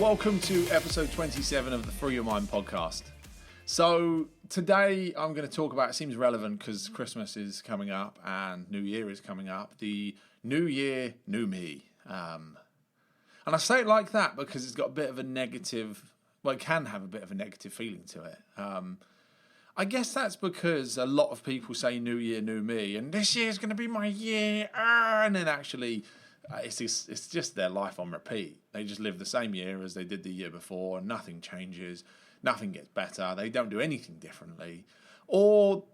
Welcome to episode 27 of the Free Your Mind podcast. So today I'm going to talk about, it seems relevant because Christmas is coming up and New Year is coming up, the New Year, New Me. And I say it like that because it's got a bit of a negative, well, it can have a bit of a negative feeling to it. I guess that's because a lot of people say New Year, New Me, and this year's going to be my year, and then actually it's just their life on repeat. They just live the same year as they did the year before, and nothing changes, nothing gets better, they don't do anything differently, or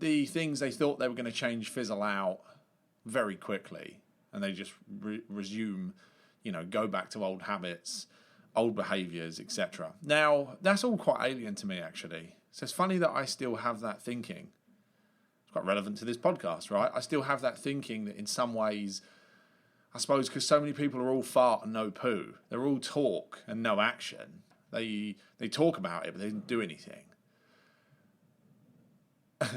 the things they thought they were going to change fizzle out very quickly, and they just resume, go back to old habits, old behaviours, etc. Now, that's all quite alien to me, actually. So it's funny that I still have that thinking. It's quite relevant to this podcast, right? I still have that thinking that in some ways, I suppose because so many people are all fart and no poo. They're all talk and no action. They talk about it, but they don't do anything. But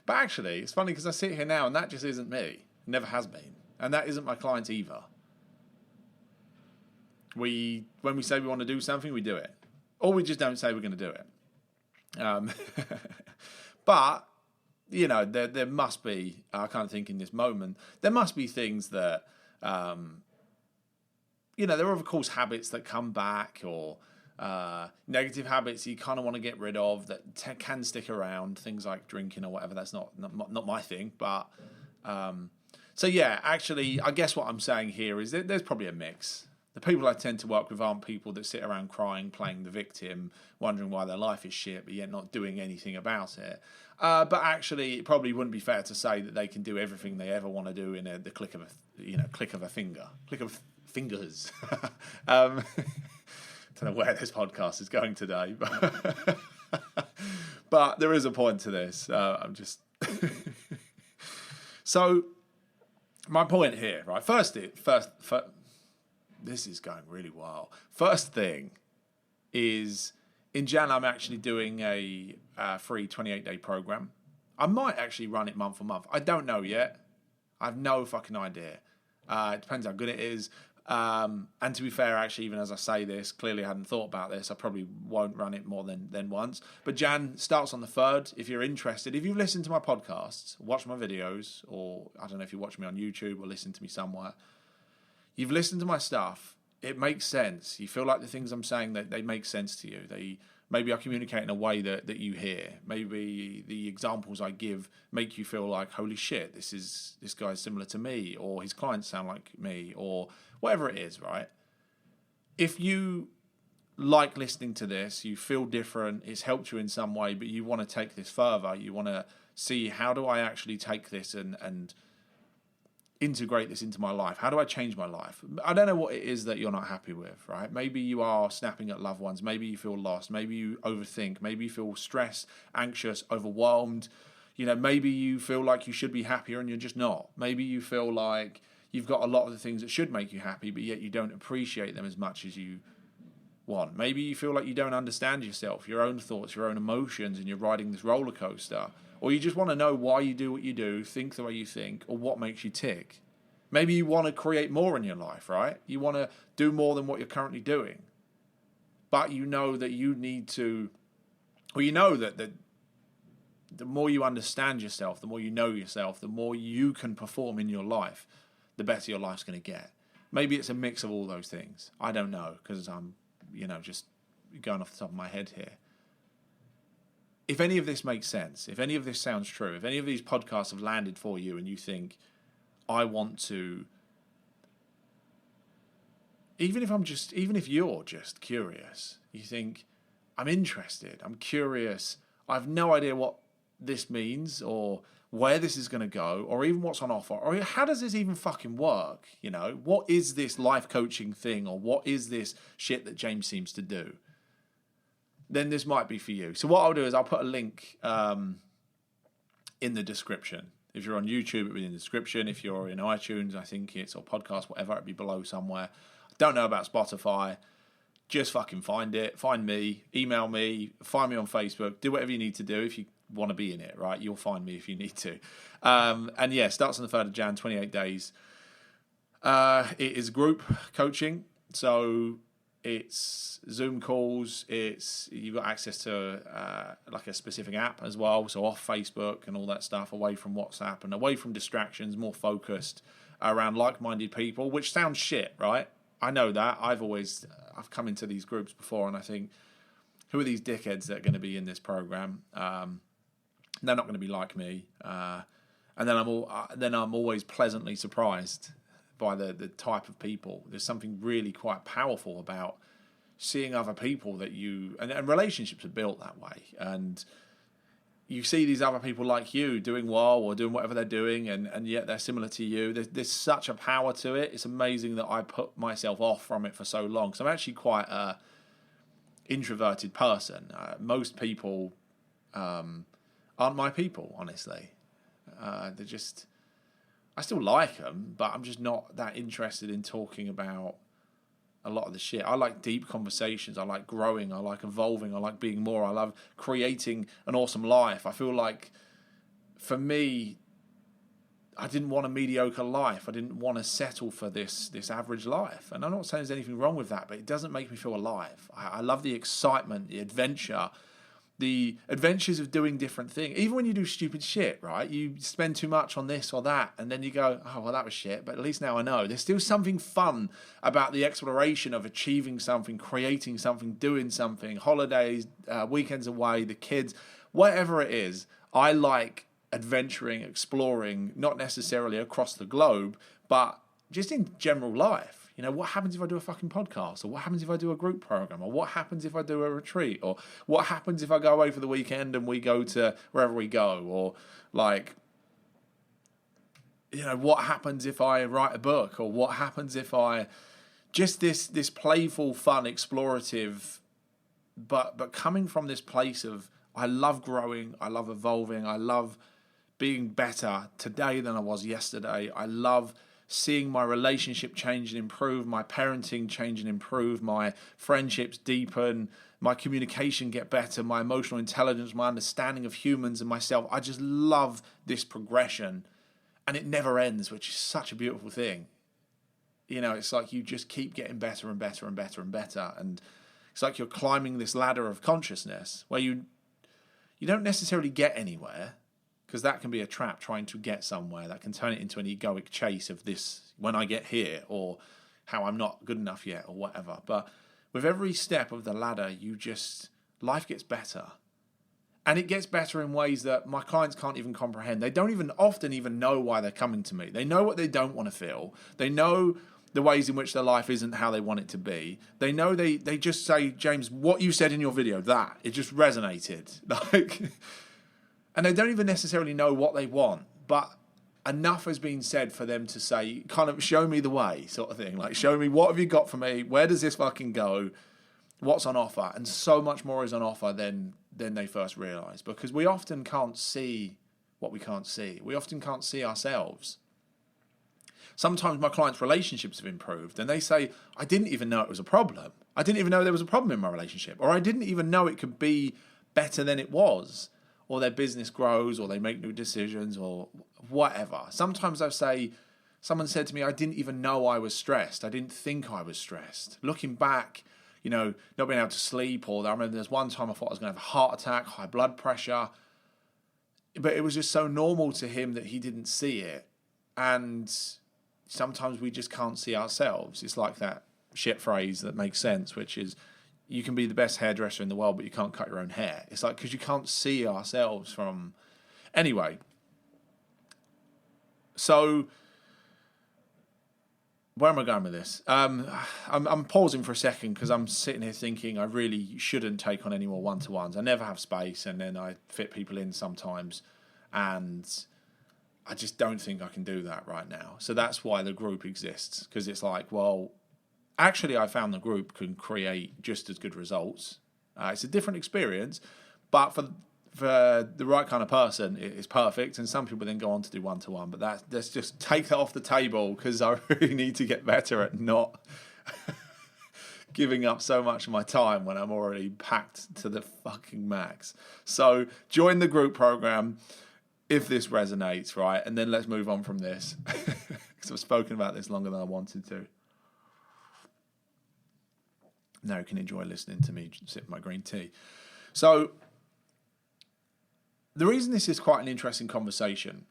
actually, it's funny because I sit here now and that just isn't me. It never has been. And that isn't my clients either. When we say we want to do something, we do it. Or we just don't say we're going to do it. But, there must be, I kind of think in this moment, there must be things that, there are of course habits that come back or negative habits you kind of want to get rid of that can stick around, things like drinking or whatever. That's not my thing. But, so yeah, actually, I guess what I'm saying here is that there's probably a mix. The people I tend to work with aren't people that sit around crying, playing the victim, wondering why their life is shit, but yet not doing anything about it. But actually, it probably wouldn't be fair to say that they can do everything they ever want to do in the click of a fingers. Don't know where this podcast is going today, but there is a point to this. I'm just so my point here, right? First. This is going really wild. First thing is, in Jan, I'm actually doing a free 28-day program. I might actually run it month on month. I don't know yet. I have no fucking idea. It depends how good it is. And to be fair, actually, even as I say this, clearly I hadn't thought about this. I probably won't run it more than once. But Jan starts on the 3rd. If you're interested, if you've listened to my podcasts, watch my videos, or I don't know if you watch me on YouTube or listen to me somewhere, you've listened to my stuff, it makes sense. You feel like the things I'm saying, that they make sense to you. Maybe I communicate in a way that you hear. Maybe the examples I give make you feel like, holy shit, this guy's similar to me, or his clients sound like me, or whatever it is, right? If you like listening to this, you feel different, it's helped you in some way, but you want to take this further, you want to see how do I actually take this and integrate this into my life? How do I change my life? I don't know what it is that you're not happy with, right? Maybe you are snapping at loved ones. Maybe you feel lost. Maybe you overthink. Maybe you feel stressed, anxious, overwhelmed. Maybe you feel like you should be happier and you're just not. Maybe you feel like you've got a lot of the things that should make you happy, but yet you don't appreciate them as much as you want. Maybe you feel like you don't understand yourself, your own thoughts, your own emotions, and you're riding this roller coaster. Or you just want to know why you do what you do, think the way you think, or what makes you tick. Maybe you want to create more in your life, right? You want to do more than what you're currently doing. But you know that you need to, or you know that the more you understand yourself, the more you know yourself, the more you can perform in your life, the better your life's going to get. Maybe it's a mix of all those things. I don't know, because I'm, just going off the top of my head here. If any of this makes sense, if any of this sounds true, if any of these podcasts have landed for you and you think, I want to, even if you're just curious, you think, I'm interested, I'm curious, I have no idea what this means or where this is going to go or even what's on offer or how does this even fucking work? What is this life coaching thing or what is this shit that James seems to do? Then this might be for you. So what I'll do is I'll put a link in the description. If you're on YouTube, it'll be in the description. If you're in iTunes, I think it's, or podcast, whatever, it'll be below somewhere. Don't know about Spotify. Just fucking find it. Find me. Email me. Find me on Facebook. Do whatever you need to do if you want to be in it, right? You'll find me if you need to. And yeah, starts on the 3rd of Jan, 28 days. It is group coaching. So it's Zoom calls. You've got access to like a specific app as well, so off Facebook and all that stuff, away from WhatsApp and away from distractions, more focused around like-minded people. Which sounds shit, right? I know that. I've come into these groups before, and I think, who are these dickheads that are going to be in this program? They're not going to be like me, and then I'm always pleasantly surprised by the type of people. There's something really quite powerful about seeing other people that and relationships are built that way. And you see these other people like you doing well or doing whatever they're doing, and yet they're similar to you. There's such a power to it. It's amazing that I put myself off from it for so long. So I'm actually quite a introverted person. Most people aren't my people, honestly. They're just... I still like them, but I'm just not that interested in talking about a lot of the shit. I like deep conversations. I like growing. I like evolving. I like being more. I love creating an awesome life. I feel like, for me, I didn't want a mediocre life. I didn't want to settle for this average life. And I'm not saying there's anything wrong with that, but it doesn't make me feel alive. I love the excitement, the adventure, the adventures of doing different things. Even when you do stupid shit, right? You spend too much on this or that, and then you go, oh, well, that was shit, but at least now I know. There's still something fun about the exploration of achieving something, creating something, doing something, holidays, weekends away, the kids, whatever it is. I like adventuring, exploring, not necessarily across the globe, but just in general life. You know, what happens if I do a fucking podcast? Or what happens if I do a group program? Or what happens if I do a retreat? Or what happens if I go away for the weekend and we go to wherever we go? Or, like, you know, what happens if I write a book? Or what happens if I... Just this playful, fun, explorative, but coming from this place of, I love growing, I love evolving, I love being better today than I was yesterday. I love seeing my relationship change and improve, my parenting change and improve, my friendships deepen, my communication get better, my emotional intelligence, my understanding of humans and myself. I just love this progression, and it never ends, which is such a beautiful thing. You know, it's like you just keep getting better and better and better and better, and it's like you're climbing this ladder of consciousness where you don't necessarily get anywhere, because that can be a trap, trying to get somewhere. That can turn it into an egoic chase of this, when I get here, or how I'm not good enough yet, or whatever. But with every step of the ladder, life gets better. And it gets better in ways that my clients can't even comprehend. They don't often even know why they're coming to me. They know what they don't want to feel. They know the ways in which their life isn't how they want it to be. They know they just say, James, what you said in your video, it just resonated. Like... And they don't even necessarily know what they want, but enough has been said for them to say, kind of, show me the way, sort of thing. Like, show me, what have you got for me? Where does this fucking go? What's on offer? And so much more is on offer than they first realise, because we often can't see what we can't see. We often can't see ourselves. Sometimes my clients' relationships have improved, and they say, I didn't even know it was a problem. I didn't even know there was a problem in my relationship, or I didn't even know it could be better than it was. Or their business grows, or they make new decisions, or whatever. Sometimes someone said to me, I didn't even know I was stressed. I didn't think I was stressed. Looking back, you know, not being able to sleep, or I remember there's one time I thought I was going to have a heart attack, high blood pressure. But it was just so normal to him that he didn't see it. And sometimes we just can't see ourselves. It's like that shit phrase that makes sense, which is, you can be the best hairdresser in the world, but you can't cut your own hair. It's like, because you can't see ourselves from... Anyway. So, where am I going with this? I'm pausing for a second, because I'm sitting here thinking I really shouldn't take on any more one-to-ones. I never have space, and then I fit people in sometimes, and I just don't think I can do that right now. So that's why the group exists, because it's like, well... Actually, I found the group can create just as good results. It's a different experience, but for the right kind of person, it's perfect. And some people then go on to do one-to-one, but let's just take that off the table, because I really need to get better at not giving up so much of my time when I'm already packed to the fucking max. So join the group program if this resonates, right? And then let's move on from this, because I've spoken about this longer than I wanted to. now you can enjoy listening to me sip my green tea. So the reason this is quite an interesting conversation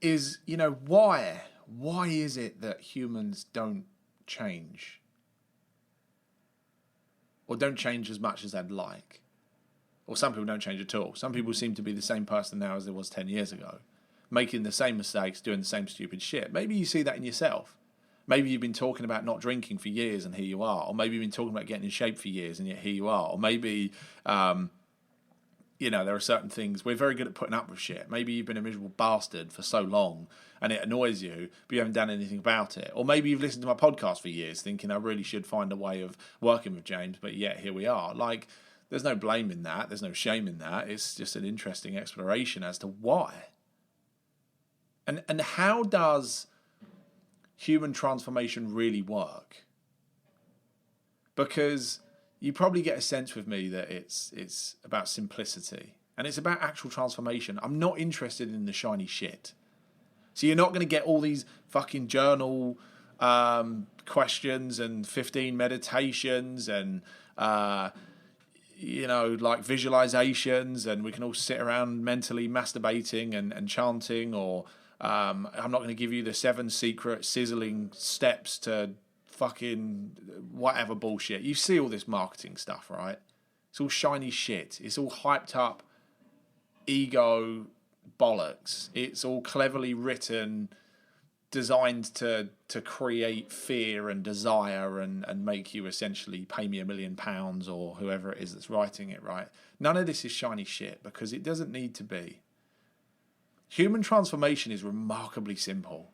is, why is it that humans don't change? Or don't change as much as they'd like? Or some people don't change at all. Some people seem to be the same person now as they was 10 years ago, making the same mistakes, doing the same stupid shit. Maybe you see that in yourself. Maybe you've been talking about not drinking for years and here you are. Or maybe you've been talking about getting in shape for years and yet here you are. Or maybe, there are certain things. We're very good at putting up with shit. Maybe you've been a miserable bastard for so long and it annoys you, but you haven't done anything about it. Or maybe you've listened to my podcast for years thinking I really should find a way of working with James, but yet here we are. Like, there's no blame in that. There's no shame in that. It's just an interesting exploration as to why. And how does human transformation really work? Because you probably get a sense with me that it's about simplicity and it's about actual transformation. I'm not interested in the shiny shit. So you're not going to get all these fucking journal questions and 15 meditations and like visualizations, and we can all sit around mentally masturbating and chanting, or I'm not going to give you the 7 secret sizzling steps to fucking whatever bullshit. You see all this marketing stuff, right? It's all shiny shit. It's all hyped up ego bollocks. It's all cleverly written, designed to create fear and desire and make you essentially pay me £1 million or whoever it is that's writing it, right? None of this is shiny shit because it doesn't need to be. Human transformation is remarkably simple.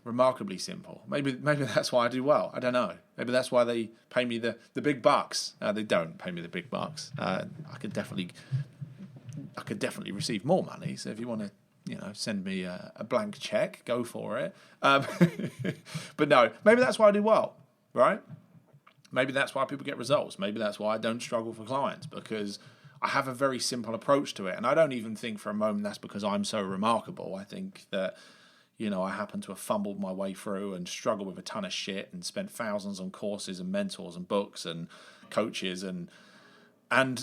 Remarkably simple. Maybe that's why I do well. I don't know. Maybe that's why they pay me the big bucks. They don't pay me the big bucks. I could definitely receive more money. So if you want to, send me a blank check, go for it. But no, maybe that's why I do well, right? Maybe that's why people get results. Maybe that's why I don't struggle for clients, because I have a very simple approach to it. And I don't even think for a moment that's because I'm so remarkable. I think that, I happen to have fumbled my way through and struggled with a ton of shit and spent thousands on courses and mentors and books and coaches and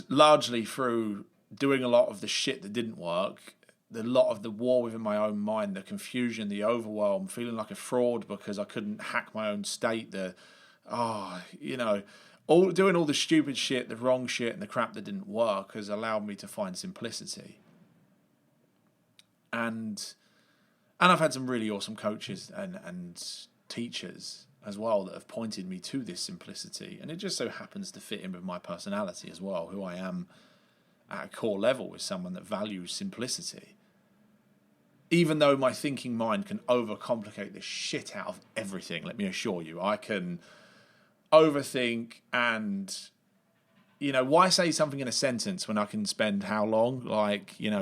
largely through doing a lot of the shit that didn't work, a lot of the war within my own mind, the confusion, the overwhelm, feeling like a fraud because I couldn't hack my own state, doing all the stupid shit, the wrong shit and the crap that didn't work has allowed me to find simplicity. And I've had some really awesome coaches and teachers as well that have pointed me to this simplicity. And it just so happens to fit in with my personality as well, who I am at a core level is someone that values simplicity. Even though my thinking mind can overcomplicate the shit out of everything, let me assure you, I can overthink and, why say something in a sentence when I can spend how long?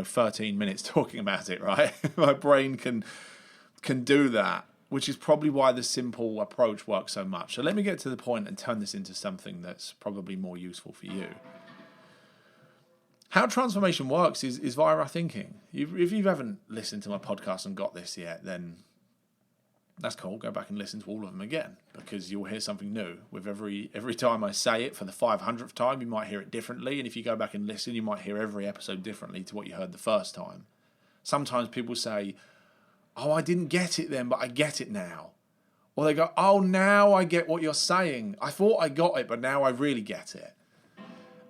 13 minutes talking about it, right? My brain can do that, which is probably why the simple approach works so much. So let me get to the point and turn this into something that's probably more useful for you. How transformation works is via our thinking. If you haven't listened to my podcast and got this yet, then that's cool. Go back and listen to all of them again, because you'll hear something new. With every time I say it for the 500th time, you might hear it differently. And if you go back and listen, you might hear every episode differently to what you heard the first time. Sometimes people say, oh, I didn't get it then, but I get it now. Or they go, oh, now I get what you're saying. I thought I got it, but now I really get it.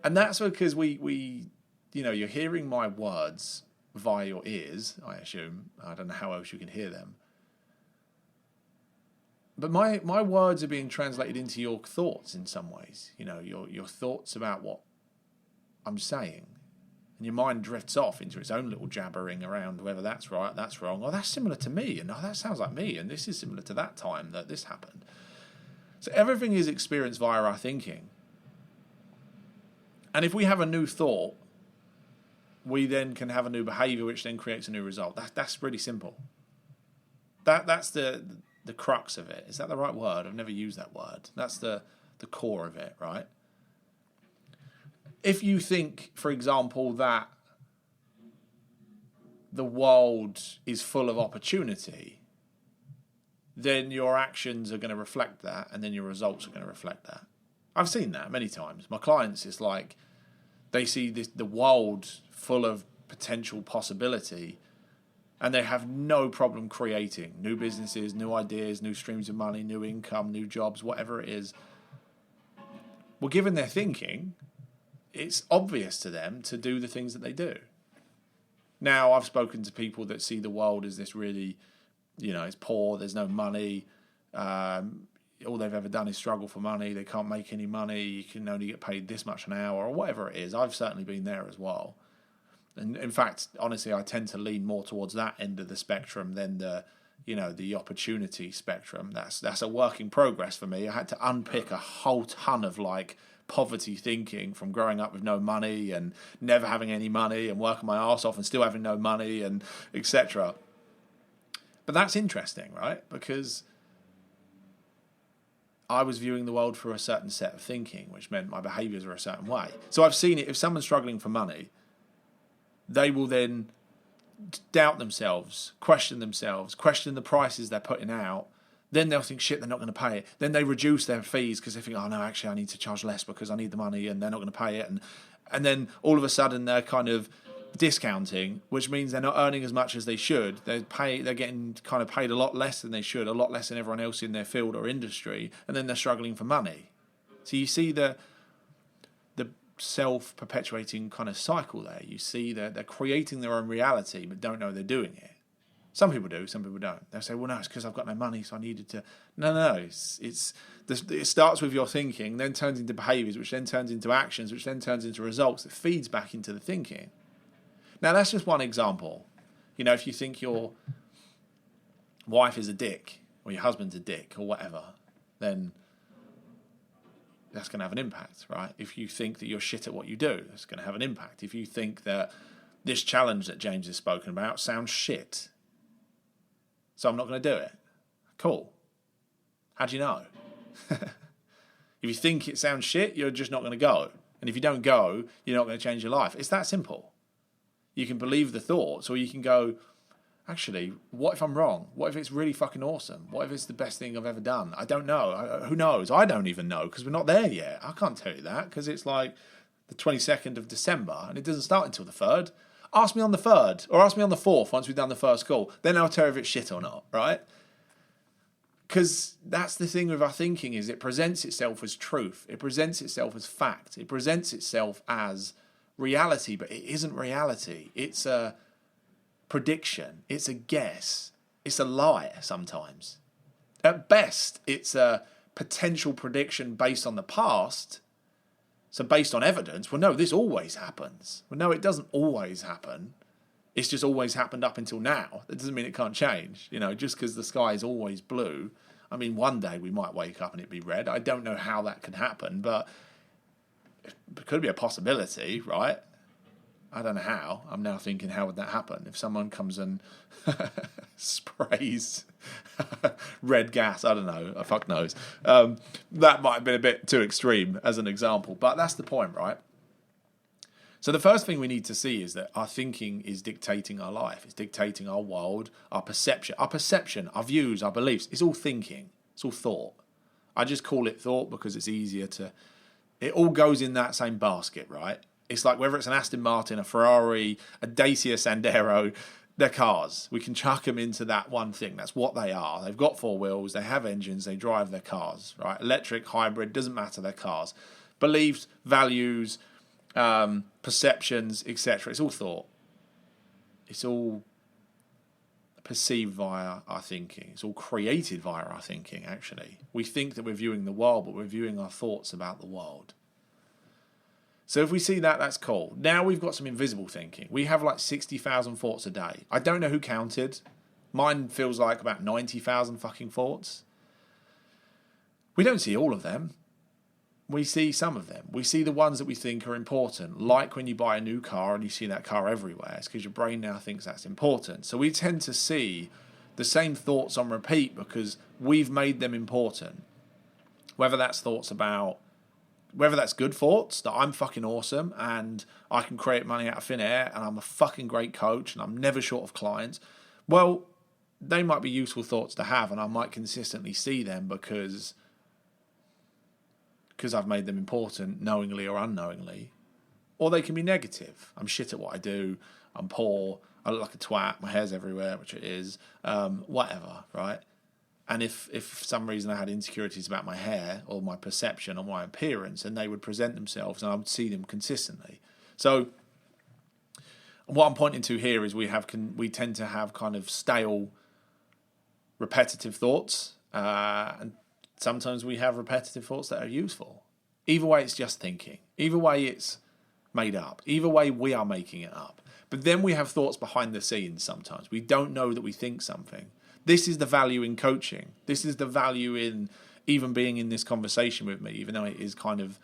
And that's because you're hearing my words via your ears, I assume. I don't know how else you can hear them. But my words are being translated into your thoughts in some ways. Your thoughts about what I'm saying. And your mind drifts off into its own little jabbering around whether that's right, that's wrong, or that's similar to me, and oh, that sounds like me, and this is similar to that time that this happened. So everything is experienced via our thinking. And if we have a new thought, we then can have a new behaviour, which then creates a new result. That's really simple. That's the crux of it. Is that the right word? I've never used that word. That's the core of it, right? If you think, for example, that the world is full of opportunity, then your actions are going to reflect that, and then your results are going to reflect that. I've seen that many times. My clients, it's like they see the world full of potential possibility, and they have no problem creating new businesses, new ideas, new streams of money, new income, new jobs, whatever it is. Well, given their thinking, it's obvious to them to do the things that they do. Now, I've spoken to people that see the world as this really, it's poor, there's no money, all they've ever done is struggle for money, they can't make any money, you can only get paid this much an hour, or whatever it is. I've certainly been there as well. And in fact, honestly, I tend to lean more towards that end of the spectrum than the opportunity spectrum. That's a work in progress for me. I had to unpick a whole ton of poverty thinking from growing up with no money and never having any money and working my arse off and still having no money and etc. But that's interesting, right? Because I was viewing the world through a certain set of thinking, which meant my behaviours were a certain way. So I've seen it. If someone's struggling for money, they will then doubt themselves, question the prices they're putting out. Then they'll think, shit, they're not going to pay it. Then they reduce their fees because they think, oh no, actually I need to charge less because I need the money, and they're not going to pay it. And then all of a sudden they're kind of discounting, which means they're not earning as much as they should. They're getting kind of paid a lot less than they should, a lot less than everyone else in their field or industry, and then they're struggling for money. So you see the self-perpetuating kind of cycle there. You see that they're creating their own reality but don't know they're doing it. Some people do, some people don't. They'll say, well, no, it's because I've got no money, so I needed to... No. It starts with your thinking, then turns into behaviours, which then turns into actions, which then turns into results that feeds back into the thinking. Now, that's just one example. If you think your wife is a dick, or your husband's a dick, or whatever, then that's going to have an impact, right? If you think that you're shit at what you do, that's going to have an impact. If you think that this challenge that James has spoken about sounds shit, so I'm not going to do it. Cool. How do you know? If you think it sounds shit, you're just not going to go. And if you don't go, you're not going to change your life. It's that simple. You can believe the thoughts, or you can go, actually, what if I'm wrong? What if it's really fucking awesome? What if it's the best thing I've ever done? I don't know. Who knows? I don't even know because we're not there yet. I can't tell you that because it's like the 22nd of December and it doesn't start until the 3rd. Ask me on the 3rd or ask me on the 4th once we've done the first call. Then I'll tell you if it's shit or not, right? Because that's the thing with our thinking, is it presents itself as truth. It presents itself as fact. It presents itself as reality, but it isn't reality. It's a prediction. It's a guess. It's a lie sometimes. At best, it's a potential prediction based on the past. So based on evidence, well, no, this always happens. Well, no, it doesn't always happen. It's just always happened up until now. That doesn't mean it can't change. Just because the sky is always blue. I mean, one day we might wake up and it be red. I don't know how that could happen, but it could be a possibility, right? I don't know how. I'm now thinking, how would that happen? If someone comes and sprays red gas, I don't know, a fuck knows. That might have been a bit too extreme as an example, but that's the point, right? So the first thing we need to see is that our thinking is dictating our life. It's dictating our world, our perception, our views, our beliefs. It's all thinking. It's all thought. I just call it thought because it's easier to... It all goes in that same basket, right? It's like whether it's an Aston Martin, a Ferrari, a Dacia Sandero, they're cars. We can chuck them into that one thing. That's what they are. They've got four wheels, they have engines, they drive their cars, right? Electric, hybrid, doesn't matter, they're cars. Beliefs, values, perceptions, etc. It's all thought. It's all perceived via our thinking. It's all created via our thinking, actually. We think that we're viewing the world, but we're viewing our thoughts about the world. So if we see that, that's cool. Now we've got some invisible thinking. We have like 60,000 thoughts a day. I don't know who counted. Mine feels like about 90,000 fucking thoughts. We don't see all of them. We see some of them. We see the ones that we think are important, like when you buy a new car and you see that car everywhere. It's because your brain now thinks that's important. So we tend to see the same thoughts on repeat because we've made them important. Whether that's good thoughts, that I'm fucking awesome and I can create money out of thin air and I'm a fucking great coach and I'm never short of clients. Well, they might be useful thoughts to have, and I might consistently see them because I've made them important, knowingly or unknowingly. Or they can be negative. I'm shit at what I do. I'm poor. I look like a twat. My hair's everywhere, which it is. Whatever, right? And if for some reason I had insecurities about my hair or my perception or my appearance, then they would present themselves and I would see them consistently. So what I'm pointing to here is we tend to have kind of stale, repetitive thoughts, and sometimes we have repetitive thoughts that are useful. Either way, it's just thinking. Either way, it's made up. Either way, we are making it up. But then we have thoughts behind the scenes sometimes. We don't know that we think something. This is the value in coaching. This is the value in even being in this conversation with me, even though it's kind of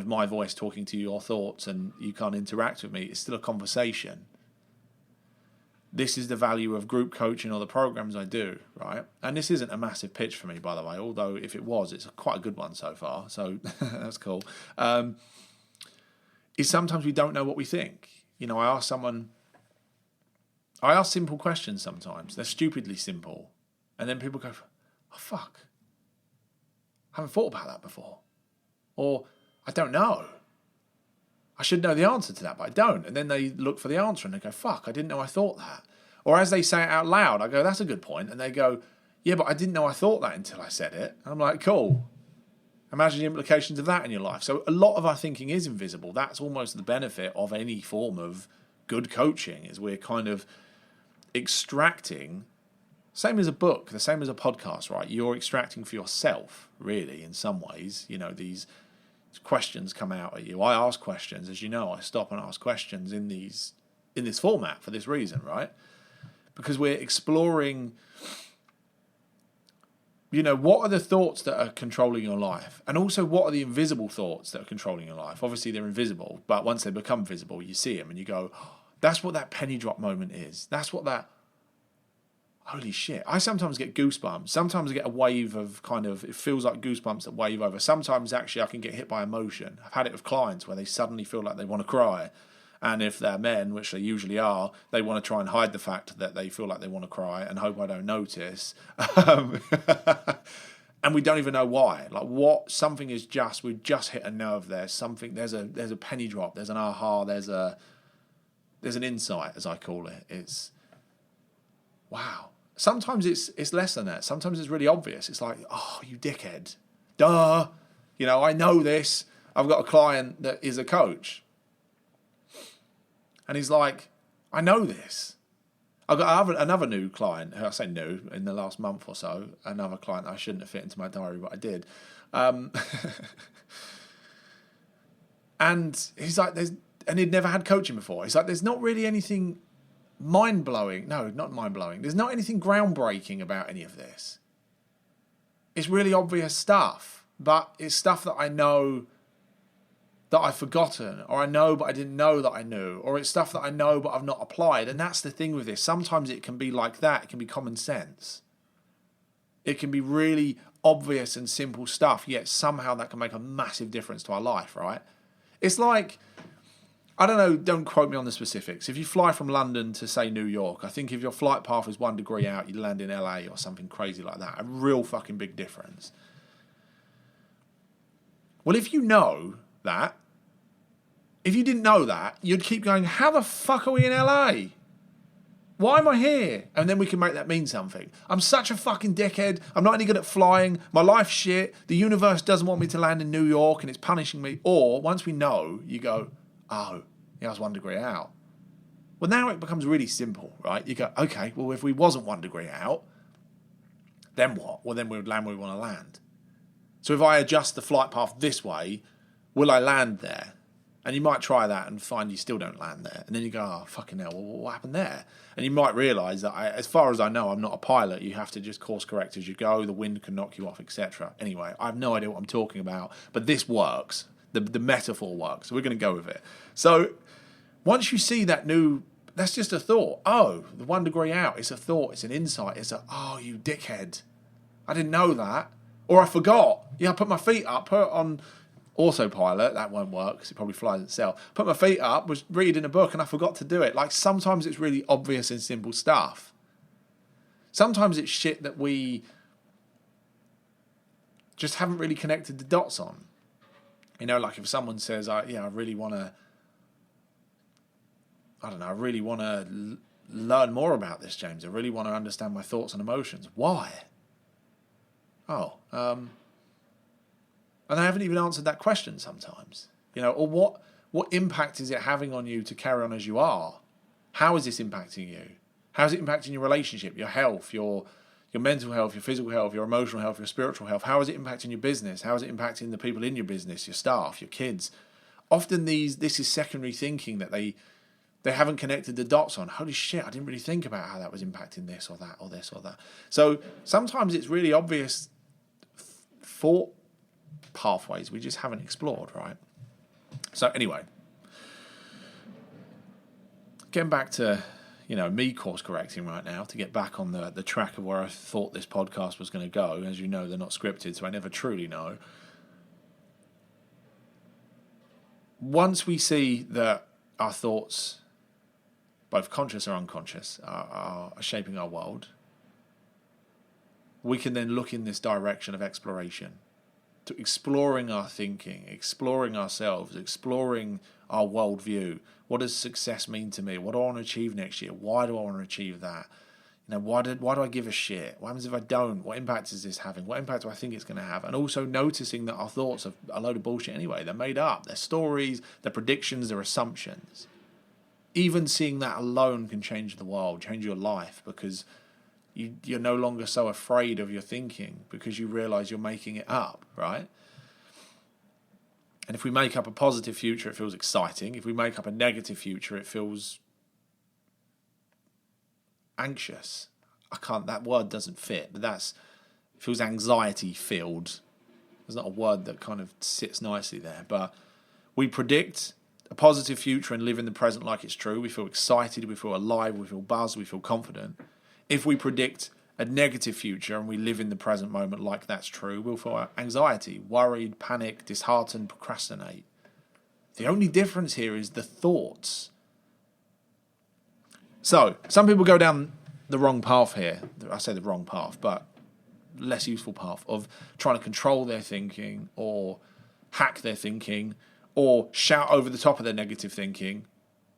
my voice talking to your thoughts and you can't interact with me. It's still a conversation. This is the value of group coaching or the programs I do, right? And this isn't a massive pitch for me, by the way, although if it was, it's quite a good one so far. So that's cool. Is sometimes we don't know what we think. You know, I ask simple questions sometimes. They're stupidly simple. And then people go, oh, fuck. I haven't thought about that before. Or, I don't know. I should know the answer to that, but I don't. And then they look for the answer and they go, fuck, I didn't know I thought that. Or as they say it out loud, I go, that's a good point. And they go, yeah, but I didn't know I thought that until I said it. And I'm like, cool. Imagine the implications of that in your life. So a lot of our thinking is invisible. That's almost the benefit of any form of good coaching, is we're kind of extracting, same as a book, the same as a podcast, right? You're extracting for yourself, really, in some ways. You know, these questions come out at you. I ask questions, as you know. I stop and ask questions in this format for this reason, right? Because we're exploring, you know, what are the thoughts that are controlling your life? And also, what are the invisible thoughts that are controlling your life? Obviously, they're invisible, but once they become visible, you see them and you go, oh, that's what that penny drop moment is. That's what that, holy shit. I sometimes get goosebumps. Sometimes I get a wave of kind of, it feels like goosebumps that wave over. Sometimes, actually, I can get hit by emotion. I've had it with clients where they suddenly feel like they want to cry. And if they're men, which they usually are, they want to try and hide the fact that they feel like they want to cry and hope I don't notice. And we don't even know why. Like something is we've just hit a nerve there. Something, there's a penny drop, there's an aha, there's an insight, as I call it. It's, wow. Sometimes it's less than that. Sometimes it's really obvious. It's like, oh, you dickhead. Duh. You know, I know this. I've got a client that is a coach. And he's like, I know this. I've got another new client, who I say new, in the last month or so, another client I shouldn't have fit into my diary, but I did. And he's like, and he'd never had coaching before. He's like, there's not really anything mind-blowing. No, not mind-blowing. There's not anything groundbreaking about any of this. It's really obvious stuff, but it's stuff that I know that I've forgotten, or I know but I didn't know that I knew, or it's stuff that I know but I've not applied. And that's the thing with this. Sometimes it can be like that. It can be common sense. It can be really obvious and simple stuff, yet somehow that can make a massive difference to our life, right? It's like, I don't know, don't quote me on the specifics. If you fly from London to, say, New York, I think if your flight path is 1 degree out, you land in LA or something crazy like that. A real fucking big difference. Well, if you know that, if you didn't know that, you'd keep going, how the fuck are we in LA? Why am I here? And then we can make that mean something. I'm such a fucking dickhead. I'm not any good at flying. My life's shit. The universe doesn't want me to land in New York and it's punishing me. Or once we know, you go, oh, yeah, I was 1 degree out. Well, now it becomes really simple, right? You go, okay, well, if we wasn't 1 degree out, then what? Well, then we would land where we want to land. So if I adjust the flight path this way, will I land there? And you might try that and find you still don't land there. And then you go, oh, fucking hell, well, what happened there? And you might realise that, as far as I know, I'm not a pilot. You have to just course correct as you go. The wind can knock you off, etc. Anyway, I have no idea what I'm talking about. But this works. The metaphor works. So we're going to go with it. So once you see that that's just a thought. Oh, the 1 degree out. It's a thought. It's an insight. It's oh, you dickhead. I didn't know that. Or I forgot. Yeah, I put my feet up, put on autopilot. That won't work because it probably flies itself. Put my feet up, was reading a book and I forgot to do it. Like sometimes it's really obvious and simple stuff. Sometimes it's shit that we just haven't really connected the dots on. You know, like if someone says, I really want to, I really want to learn more about this, James. I really want to understand my thoughts and emotions. Why? And I haven't even answered that question sometimes. You know, or what impact is it having on you to carry on as you are? How is this impacting you? How is it impacting your relationship, your health, your mental health, your physical health, your emotional health, your spiritual health? How is it impacting your business? How is it impacting the people in your business, your staff, your kids? Often this is secondary thinking that they haven't connected the dots on. Holy shit, I didn't really think about how that was impacting this or that or this or that. So sometimes it's really obvious thought pathways we just haven't explored, right? So anyway, getting back to, me course correcting right now to get back on the track of where I thought this podcast was going to go. As you know, they're not scripted, so I never truly know. Once we see that our thoughts, both conscious or unconscious, are shaping our world, we can then look in this direction of exploration, to exploring our thinking, exploring ourselves, exploring our worldview. What does success mean to me? What do I want to achieve next year? Why do I want to achieve that? Why do I give a shit? What happens if I don't? What impact is this having? What impact do I think it's going to have? And also noticing that our thoughts are a load of bullshit anyway. They're made up. They're stories, they're predictions, they're assumptions. Even seeing that alone can change the world, change your life, because you're no longer so afraid of your thinking because you realise you're making it up, right? And if we make up a positive future, it feels exciting. If we make up a negative future, it feels anxious. That word doesn't fit, but it feels anxiety-filled. There's not a word that kind of sits nicely there, but we predict a positive future and live in the present like it's true. We feel excited, we feel alive, we feel buzzed, we feel confident. If we predict a negative future and we live in the present moment like that's true, we'll feel anxiety, worried, panic, disheartened, procrastinate. The only difference here is the thoughts. So, some people go down the wrong path here. I say the wrong path, but less useful path of trying to control their thinking or hack their thinking or shout over the top of their negative thinking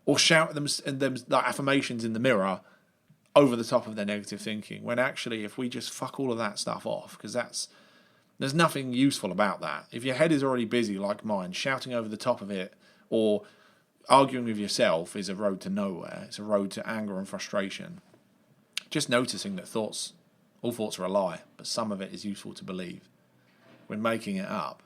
or shout at them like affirmations in the mirror over the top of their negative thinking, when actually if we just fuck all of that stuff off, because there's nothing useful about that. If your head is already busy like mine, shouting over the top of it or arguing with yourself is a road to nowhere. It's a road to anger and frustration. Just noticing that all thoughts are a lie, but some of it is useful to believe when making it up.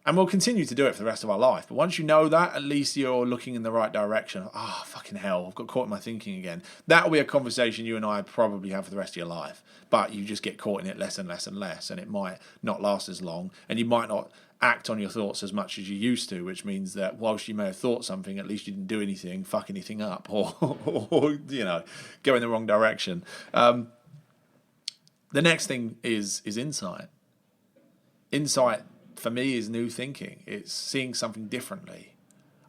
And we'll continue to do it for the rest of our life. But once you know that, at least you're looking in the right direction. Fucking hell, I've got caught in my thinking again. That'll be a conversation you and I probably have for the rest of your life. But you just get caught in it less and less and less. And it might not last as long. And you might not act on your thoughts as much as you used to, which means that whilst you may have thought something, at least you didn't do anything, fuck anything up, or go in the wrong direction. The next thing is insight. Insight, for me, is new thinking. It's seeing something differently.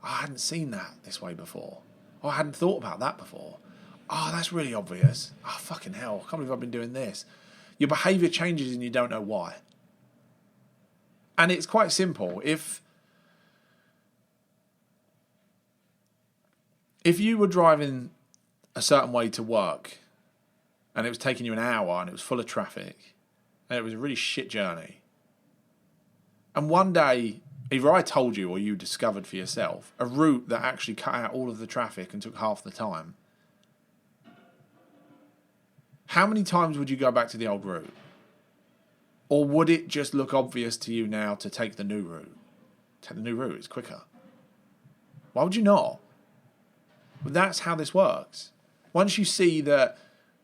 I hadn't seen that this way before. I hadn't thought about that before. That's really obvious. Fucking hell, I can't believe I've been doing this. Your behaviour changes and you don't know why. And it's quite simple. If you were driving a certain way to work and it was taking you an hour and it was full of traffic and it was a really shit journey, and one day, either I told you or you discovered for yourself a route that actually cut out all of the traffic and took half the time, how many times would you go back to the old route? Or would it just look obvious to you now to take the new route? Take the new route, it's quicker. Why would you not? But that's how this works. Once you see that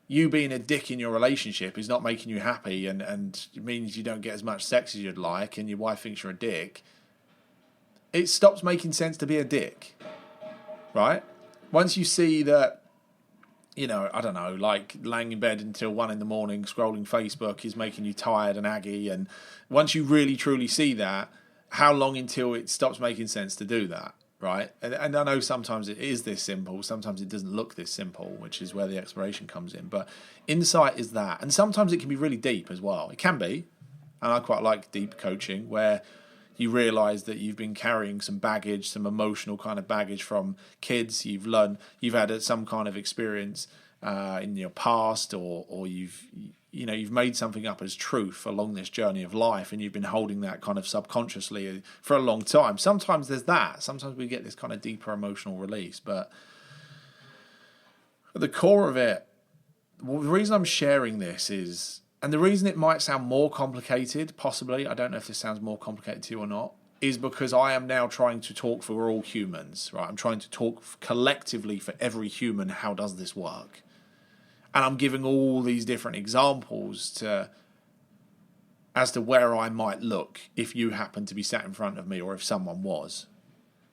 you being a dick in your relationship is not making you happy and it means you don't get as much sex as you'd like and your wife thinks you're a dick, it stops making sense to be a dick, right? Once you see that, like laying in bed until 1 a.m, scrolling Facebook is making you tired and aggy, and once you really truly see that, how long until it stops making sense to do that, right? And I know sometimes it is this simple, sometimes it doesn't look this simple, which is where the exploration comes in. But insight is that. And sometimes it can be really deep as well. It can be. And I quite like deep coaching, where you realise that you've been carrying some baggage, some emotional kind of baggage from kids. You've had some kind of experience in your past, or you've made something up as truth along this journey of life, and you've been holding that kind of subconsciously for a long time. Sometimes there's that. Sometimes we get this kind of deeper emotional release. But at the core of it, the reason I'm sharing this is, and the reason it might sound more complicated, possibly, I don't know if this sounds more complicated to you or not, is because I am now trying to talk for all humans, right? I'm trying to talk collectively for every human. How does this work? And I'm giving all these different examples as to where I might look if you happen to be sat in front of me, or if someone was.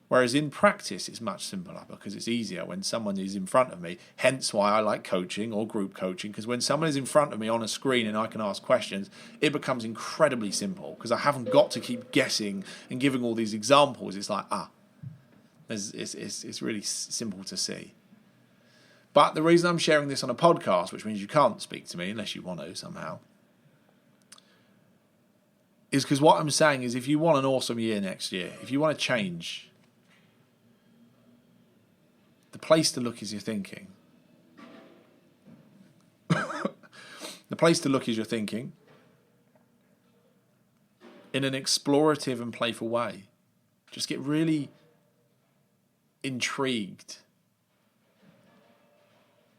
Whereas in practice, it's much simpler because it's easier when someone is in front of me. Hence why I like coaching or group coaching, because when someone is in front of me on a screen and I can ask questions, it becomes incredibly simple because I haven't got to keep guessing and giving all these examples. It's like, it's really simple to see. But the reason I'm sharing this on a podcast, which means you can't speak to me unless you want to somehow, is because what I'm saying is, if you want an awesome year next year, if you want to change, the place to look is your thinking. The place to look is your thinking in an explorative and playful way. Just get really intrigued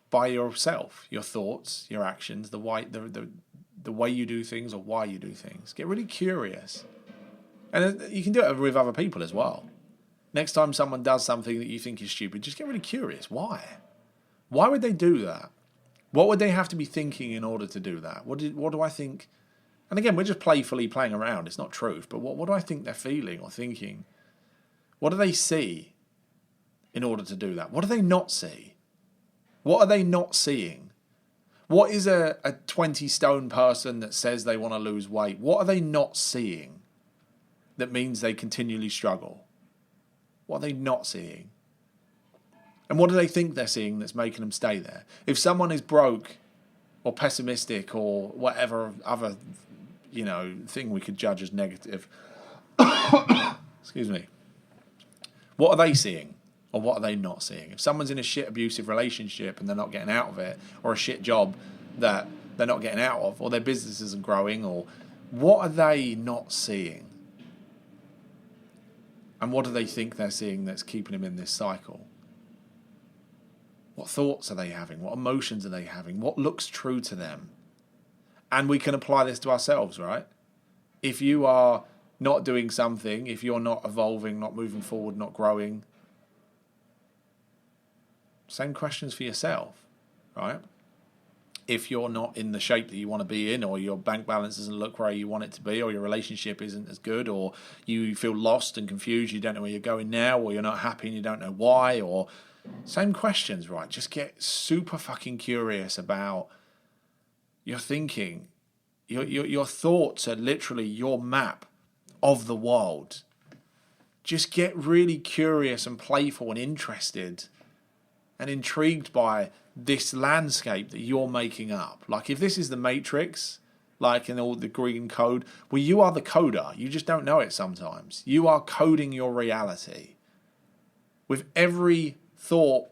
by yourself, your thoughts, your actions, the way you do things or why you do things. Get really curious. And you can do it with other people as well. Next time someone does something that you think is stupid, just get really curious. Why? Why would they do that? What would they have to be thinking in order to do that? What do I think? And again, we're just playfully playing around. It's not truth. But what do I think they're feeling or thinking? What do they see in order to do that? What do they not see? What are they not seeing? What is a 20-stone person that says they want to lose weight? What are they not seeing that means they continually struggle? What are they not seeing? And what do they think they're seeing that's making them stay there? If someone is broke or pessimistic or whatever other, thing we could judge as negative, excuse me, what are they seeing or what are they not seeing? If someone's in a shit abusive relationship and they're not getting out of it, or a shit job that they're not getting out of, or their business isn't growing, or what are they not seeing? And what do they think they're seeing that's keeping them in this cycle? What thoughts are they having? What emotions are they having? What looks true to them? And we can apply this to ourselves, right? If you are not doing something, if you're not evolving, not moving forward, not growing, same questions for yourself, right? If you're not in the shape that you want to be in, or your bank balance doesn't look where you want it to be, or your relationship isn't as good, or you feel lost and confused, you don't know where you're going now, or you're not happy and you don't know why, or same questions, right? Just get super fucking curious about your thinking. Your thoughts are literally your map of the world. Just get really curious and playful and interested and intrigued by this landscape that you're making up. Like, if this is the Matrix, like in all the green code, well, you are the coder. You just don't know it sometimes. You are coding your reality. With every thought,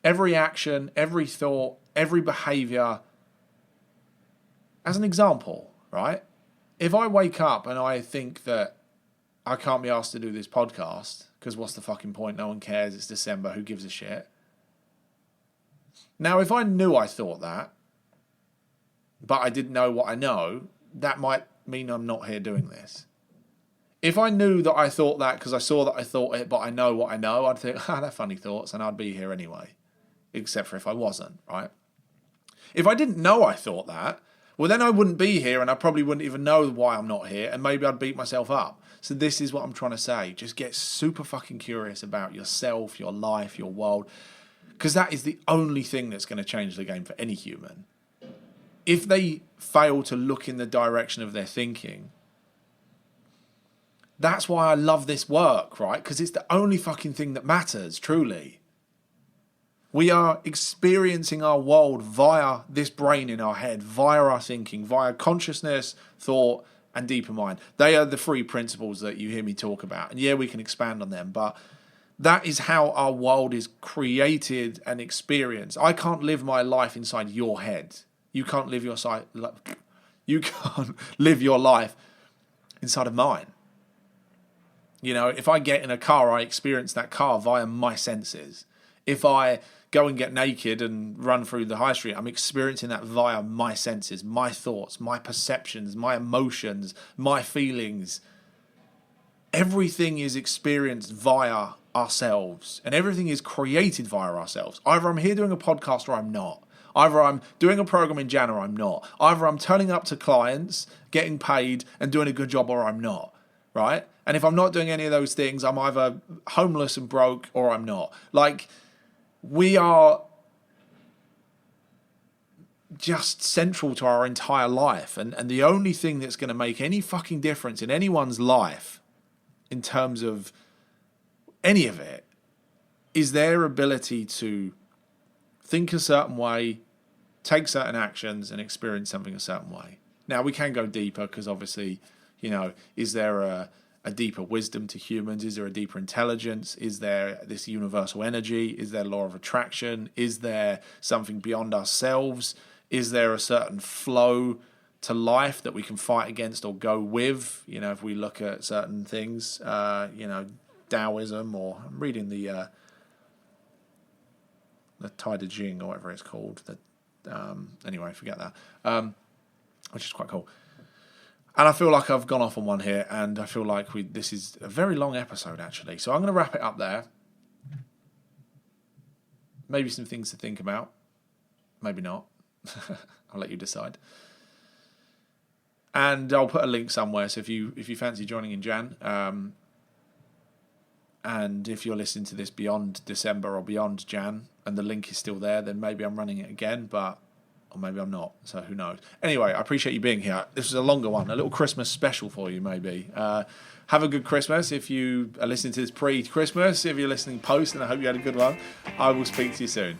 every action, every thought, every behavior. As an example, right? If I wake up and I think that I can't be asked to do this podcast, because what's the fucking point? No one cares. It's December. Who gives a shit? Now, if I knew I thought that, but I didn't know what I know, that might mean I'm not here doing this. If I knew that I thought that because I saw that I thought it, but I know what I know, I'd think, they're funny thoughts, and I'd be here anyway. Except for if I wasn't, right? If I didn't know I thought that, well, then I wouldn't be here, and I probably wouldn't even know why I'm not here, and maybe I'd beat myself up. So this is what I'm trying to say. Just get super fucking curious about yourself, your life, your world, because that is the only thing that's going to change the game for any human. If they fail to look in the direction of their thinking, That's why I love this work, right? Because it's the only fucking thing that matters, truly. We are experiencing our world via this brain in our head, via our thinking, via consciousness, thought, and deeper mind. They are the three principles that you hear me talk about. And yeah, we can expand on them, but that is how our world is created and experienced. I can't live my life inside your head. You can't live your life inside of mine. You know, if I get in a car, I experience that car via my senses. If I go and get naked and run through the high street, I'm experiencing that via my senses, my thoughts, my perceptions, my emotions, my feelings. Everything is experienced via ourselves, and everything is created via ourselves. Either I'm here doing a podcast or I'm not. Either I'm doing a program in Jan or I'm not. Either I'm turning up to clients, getting paid and doing a good job, or I'm not, right? And if I'm not doing any of those things, I'm either homeless and broke or I'm not. Like, we are just central to our entire life. And the only thing that's going to make any fucking difference in anyone's life in terms of any of it is their ability to think a certain way, take certain actions, and experience something a certain way. Now, we can go deeper because obviously, you know, is there a deeper wisdom to humans? Is there a deeper intelligence? Is there this universal energy? Is there law of attraction? Is there something beyond ourselves? Is there a certain flow to life that we can fight against or go with? You know, if we look at certain things, you know, Taoism, or I'm reading the Tai De Jing or whatever it's called. Anyway, forget that. Which is quite cool. And I feel like I've gone off on one here, and I feel like this is a very long episode, actually. So I'm going to wrap it up there. Maybe some things to think about. Maybe not. I'll let you decide. And I'll put a link somewhere, so if you fancy joining in Jan, and if you're listening to this beyond December or beyond Jan, and the link is still there, then maybe I'm running it again, or maybe I'm not, so who knows. Anyway, I appreciate you being here. This was a longer one, a little Christmas special for you, maybe. Have a good Christmas if you are listening to this pre-Christmas. If you're listening post, and I hope you had a good one, I will speak to you soon.